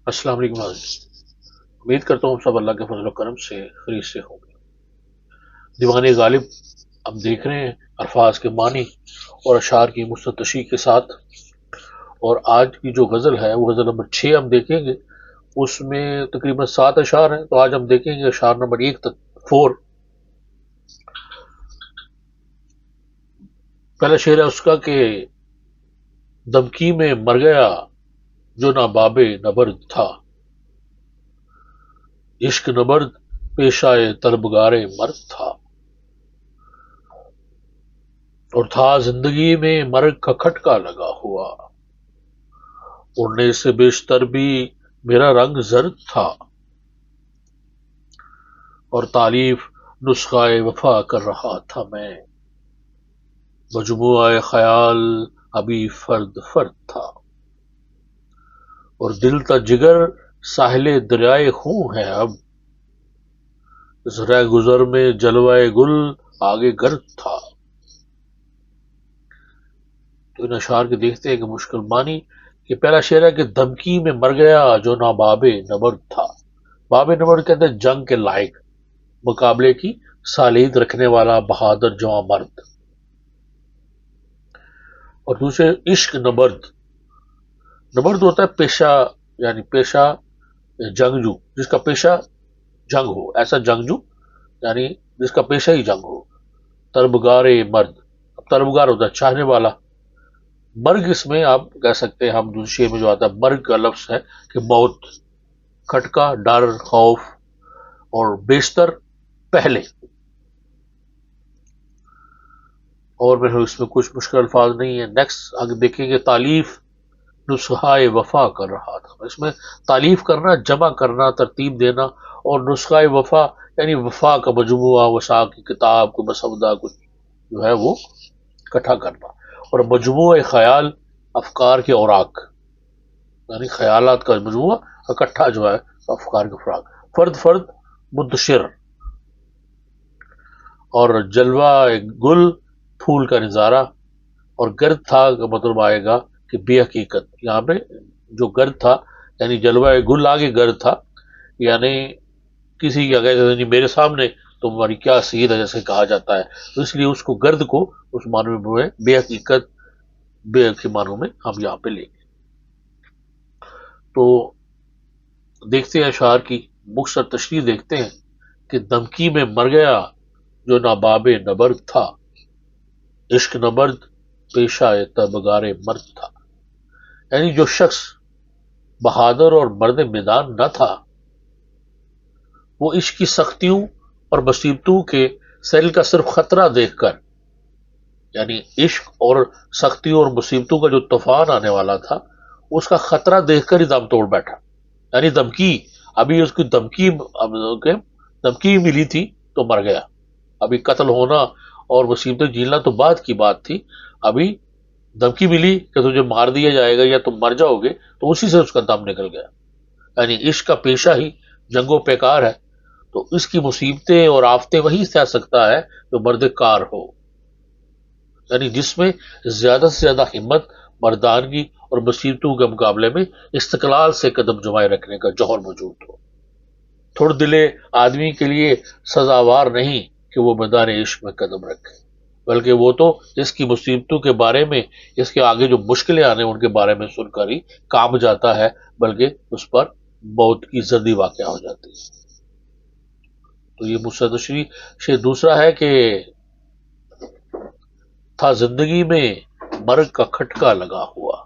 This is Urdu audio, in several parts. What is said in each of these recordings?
السلام علیکم حضرت، امید کرتا ہوں سب اللہ کے فضل و کرم سے خیریت سے ہوں گے۔ دیوان غالب ہم دیکھ رہے ہیں الفاظ کے معنی اور اشعار کی مستشریح کے ساتھ، اور آج کی جو غزل ہے وہ غزل نمبر 6 ہم دیکھیں گے۔ اس میں تقریباً 7 اشعار ہیں، تو آج ہم دیکھیں گے اشعار نمبر 1 تک 4۔ پہلا شعر ہے اس کا کہ دمکی میں مر گیا جو ناباب نبرد تھا، عشق نبرد پیشائے طلبگار مرد تھا، اور تھا زندگی میں مرگ کا کھٹکا لگا ہوا، اڑنے سے بیشتر بھی میرا رنگ زرد تھا، اور تعلیف نسخہ وفا کر رہا تھا میں، مجموعہ خیال ابھی فرد فرد تھا، اور دل تا جگر ساحل دریائے خون ہے اب، زرہ گزر میں جلوہ گل آگے گرد تھا۔ تو ان اشعار کے دیکھتے ہیں کہ مشکل معنی کہ پہلا شعر ہے کہ دھمکی میں مر گیا جو ناباب نبرد تھا۔ باب نبرد کہتے ہیں جنگ کے لائق، مقابلے کی صلاحیت رکھنے والا بہادر جواں مرد، اور دوسرے عشق نبرد۔ نبرد ہوتا ہے پیشہ، یعنی پیشہ جنگجو، جس کا پیشہ جنگ ہو، ایسا جنگجو یعنی جس کا پیشہ ہی جنگ ہو۔ طلبگار مرد، اب طلبگار ہوتا ہے چاہنے والا۔ مرگ اس میں آپ کہہ سکتے ہیں، ہم دوسرے میں جو آتا ہے مرگ کا لفظ ہے کہ موت، کھٹکا، ڈر، خوف، اور بیشتر پہلے، اور میں اس میں کچھ مشکل الفاظ نہیں ہیں۔ نیکسٹ اگر دیکھیں گے تعلیف نسخہ وفا کر رہا تھا، اس میں تعلیف کرنا، جمع کرنا، ترتیب دینا، اور نسخہ وفا یعنی وفا کا مجموعہ، وفا کی کتاب کو مسودہ کچھ جو ہے وہ اکٹھا کرنا، اور مجموعہ خیال افکار کے اوراق، یعنی خیالات کا مجموعہ اکٹھا جو ہے افکار کے اوراق، فرد فرد منتشر، اور جلوہ گل پھول کا نظارہ، اور گرد تھا کا مطلب آئے گا کہ بے حقیقت، یہاں پہ جو گرد تھا یعنی جلوہ گل آگے گرد تھا، یعنی کسی کی اگر میرے سامنے تمہاری کیا سید ہے جیسے کہا جاتا ہے، تو اس لیے اس کو گرد کو اس معنی میں بے حقیقت، بے کے معنوں میں ہم یہاں پہ لیں گے۔ تو دیکھتے ہیں اشعار کی مختصر تشریح دیکھتے ہیں کہ دمکی میں مر گیا جو ناباب نبرد تھا، عشق نبرد پیشہ طلبگار مرد تھا، یعنی جو شخص بہادر اور مرد میدان نہ تھا، وہ عشق کی سختیوں اور مصیبتوں کے سیل کا صرف خطرہ دیکھ کر، یعنی عشق اور سختیوں اور مصیبتوں کا جو طوفان آنے والا تھا اس کا خطرہ دیکھ کر ہی دم توڑ بیٹھا، یعنی دھمکی، ابھی اس کی دھمکی ملی تھی تو مر گیا، ابھی قتل ہونا اور مصیبتیں جھیلنا تو بعد کی بات تھی، ابھی دھمکی ملی کہ تجھے مار دیا جائے گا یا تم مر جاؤ گے، تو اسی سے اس کا دم نکل گیا، یعنی عشق کا پیشہ ہی جنگ و پیکار ہے، تو اس کی مصیبتیں اور آفتیں وہی سہ سکتا ہے جو مرد کار ہو، یعنی جس میں زیادہ سے زیادہ ہمت، مردانگی اور مصیبتوں کے مقابلے میں استقلال سے قدم جمائے رکھنے کا جوہر موجود ہو۔ تھوڑ دلے آدمی کے لیے سزاوار نہیں کہ وہ میدان عشق میں قدم رکھے، بلکہ وہ تو اس کی مصیبتوں کے بارے میں، اس کے آگے جو مشکلیں آنے ان کے بارے میں سن کر ہی کام جاتا ہے، بلکہ اس پر موت کی زردی واقع ہو جاتی ہے۔ تو یہ مستشری شعر دوسرا ہے کہ تھا زندگی میں مرگ کا کھٹکا لگا ہوا،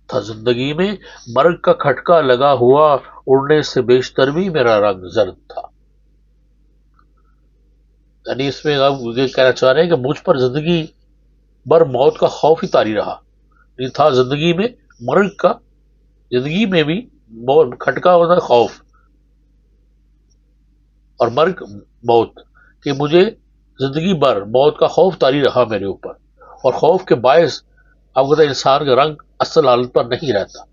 تھا زندگی میں مرگ کا کھٹکا لگا ہوا، اڑنے سے بیشتر بھی میرا رنگ زرد تھا، یعنی اس میں آپ یہ کہنا چاہ رہے ہیں کہ مجھ پر زندگی بھر موت کا خوف ہی طاری رہا، یعنی تھا زندگی میں مرگ کا، زندگی میں بھی کھٹکا ہوتا ہے خوف، اور مرگ موت، کہ مجھے زندگی بھر موت کا خوف طاری رہا میرے اوپر، اور خوف کے باعث اب کہتا ہے انسان کا رنگ اصل حالت پر نہیں رہتا،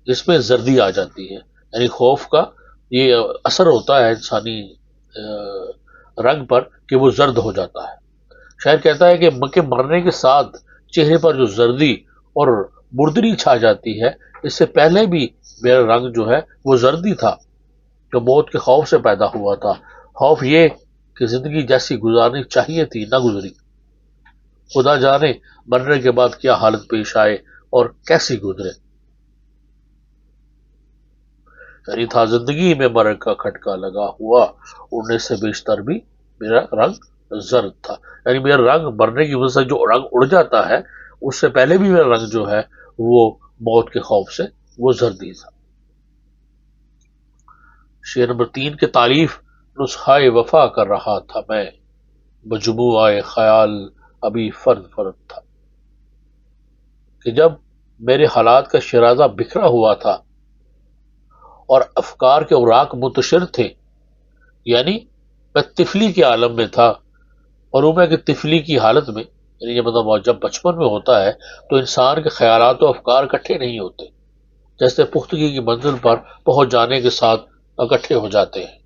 جس میں زردی آ جاتی ہے، یعنی خوف کا یہ اثر ہوتا ہے انسانی رنگ پر کہ وہ زرد ہو جاتا ہے۔ شاعر کہتا ہے کہ مرنے کے ساتھ چہرے پر جو زردی اور بردری چھا جاتی ہے، اس سے پہلے بھی میرا رنگ جو ہے وہ زردی تھا، جو موت کے خوف سے پیدا ہوا تھا، خوف یہ کہ زندگی جیسی گزارنی چاہیے تھی نہ گزری، خدا جانے مرنے کے بعد کیا حالت پیش آئے اور کیسی گزرے۔ یعنی تھا زندگی میں مرگ کا کھٹکا لگا ہوا، اڑنے سے بیشتر بھی میرا رنگ زرد تھا۔ یعنی میرا رنگ مرنے کی وجہ سے جو رنگ اڑ جاتا ہے، اس سے پہلے بھی میرا رنگ جو ہے وہ موت کے خوف سے وہ زردی تھا۔ شعر نمبر 3 کی تعریف: نسخہ وفا کر رہا تھا میں، مجموعہ خیال ابھی فرد فرد تھا۔ کہ جب میرے حالات کا شرازہ بکھرا ہوا تھا اور افکار کے اوراق منتشر تھے، یعنی میں طفلی کے عالم میں تھا، اور میں کہ طفلی کی حالت میں، یعنی یہ مطلب جب بچپن میں ہوتا ہے تو انسان کے خیالات و افکار اکٹھے نہیں ہوتے، جیسے پختگی کی منزل پر پہنچ جانے کے ساتھ اکٹھے ہو جاتے ہیں۔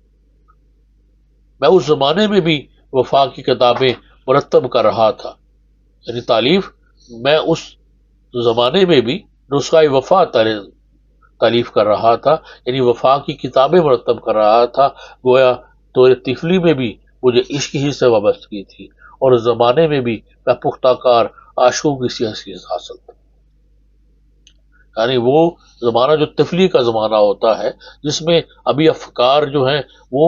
میں اس زمانے میں بھی وفا کی کتابیں مرتب کر رہا تھا، یعنی تالیف میں اس زمانے میں بھی نسخہ وفا تالیف کر رہا تھا، یعنی وفا کی کتابیں مرتب کر رہا تھا، گویا تو طفلی میں بھی مجھے عشق ہی سے وابستگی تھی، اور اس زمانے میں بھی میں پختہ کار عاشقوں کی سی حیثیت حاصل تھا۔ یعنی وہ زمانہ جو طفلی کا زمانہ ہوتا ہے، جس میں ابھی افکار جو ہیں وہ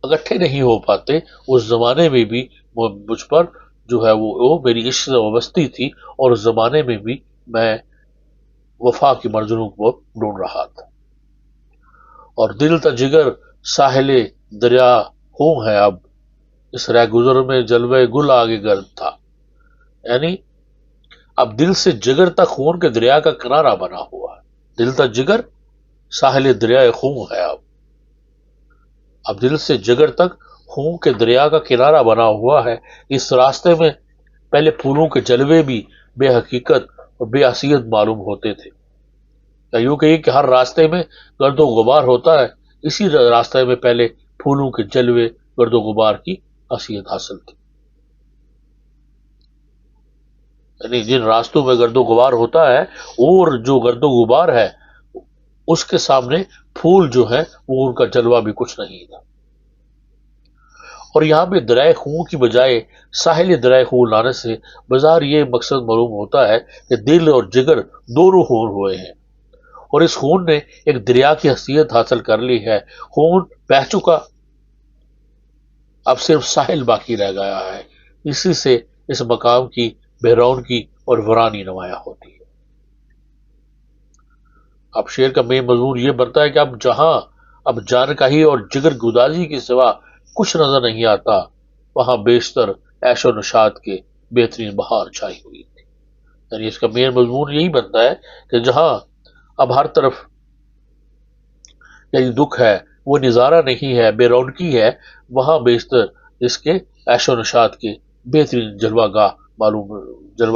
اکٹھے نہیں ہو پاتے، اس زمانے میں بھی مجھ پر جو ہے وہ میری عشق سے وابستی تھی، اور اس زمانے میں بھی میں وفا کی منزلوں کو ڈھونڈ رہا تھا۔ اور دل تا جگر ساحل دریا ہوں ہے اب، اس رہ گزر میں جلوے گل آگے گرد تھا۔ یعنی اب دل سے جگر تک خون کے دریا کا کنارہ بنا ہوا ہے، دل تا جگر ساحل دریا خون ہے اب دل سے جگر تک خون کے دریا کا کنارہ بنا ہوا ہے۔ اس راستے میں پہلے پھولوں کے جلوے بھی بے حقیقت اور بے حیثیت معلوم ہوتے تھے، یا یوں کہیے کہ ہر راستے میں گرد و غبار ہوتا ہے، اسی راستے میں پہلے پھولوں کے جلوے گرد و غبار کی حیثیت حاصل تھی۔ یعنی جن راستوں میں گرد و غبار ہوتا ہے، اور جو گرد و غبار ہے اس کے سامنے پھول جو ہے وہ ان کا جلوہ بھی کچھ نہیں تھا۔ اور یہاں پہ درائے خون کی بجائے ساحل درائے خون لانے سے بظاہر یہ مقصد معلوم ہوتا ہے کہ دل اور جگر دونوں خون ہوئے ہیں، اور اس خون نے ایک دریا کی حیثیت حاصل کر لی ہے۔ خون بہہ چکا، اب صرف ساحل باقی رہ گیا ہے، اسی سے اس مقام کی بے رونقی اور ویرانی نمایاں ہوتی ہے۔ اب شعر کا مین مضمون یہ بنتا ہے کہ اب جہاں اب جانکاہی اور جگر گدازی کے سوا کچھ نظر نہیں آتا، وہاں بیشتر عیش و نشاط کے بہترین بہار چھائی ہوئی تھی۔ یعنی اس کا مین مضمون یہی بنتا ہے کہ جہاں اب ہر طرف یعنی دکھ ہے، وہ نظارہ نہیں ہے، بے رونقی ہے، وہاں بیشتر اس کے عیش و نشاط کے بہترین جلوہ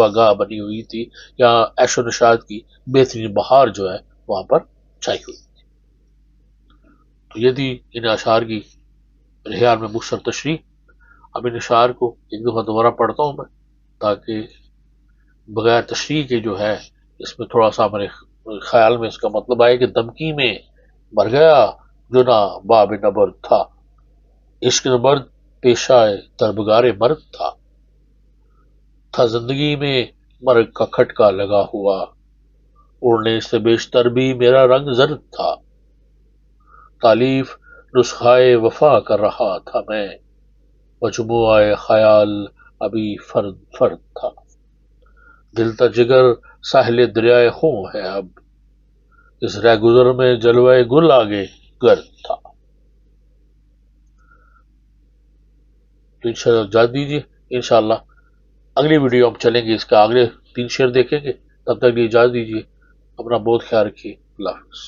گاہ بنی ہوئی تھی، یا عیش و نشاط کی بہترین بہار جو ہے وہاں پر چھائی ہوئی تھی۔ تو یہ تھی ان اشعار کی ریحان میں مختصر تشریح۔ اب ان اشعار کو ایک دفعہ دوبارہ پڑھتا ہوں میں، تاکہ بغیر تشریح کے جو ہے اس میں تھوڑا سا میرے خیال میں اس کا مطلب آئے کہ دمکی میں مر گیا جو نہ باب نبرد تھا، عشق نبرد پیشہ طلبگار مرد تھا زندگی میں مرگ کا کھٹکا لگا ہوا، اڑنے سے بیشتر بھی میرا رنگ زرد تھا، تالیف نسخہ وفا کر رہا تھا میں، مجموعہ خیال ابھی فرد فرد تھا، دل تا جگر ساحل دریائے خون ہے اب، اس رہ گزر میں جلوہ گل آگے گرد تھا۔ تو انشاءاللہ اجازت دیجیے، انشاءاللہ اگلی ویڈیو ہم چلیں گے، اس کا اگلے 3 شعر دیکھیں گے، تب تک اجازت دیجیے، اپنا بہت خیال رکھیے، اللہ حافظ۔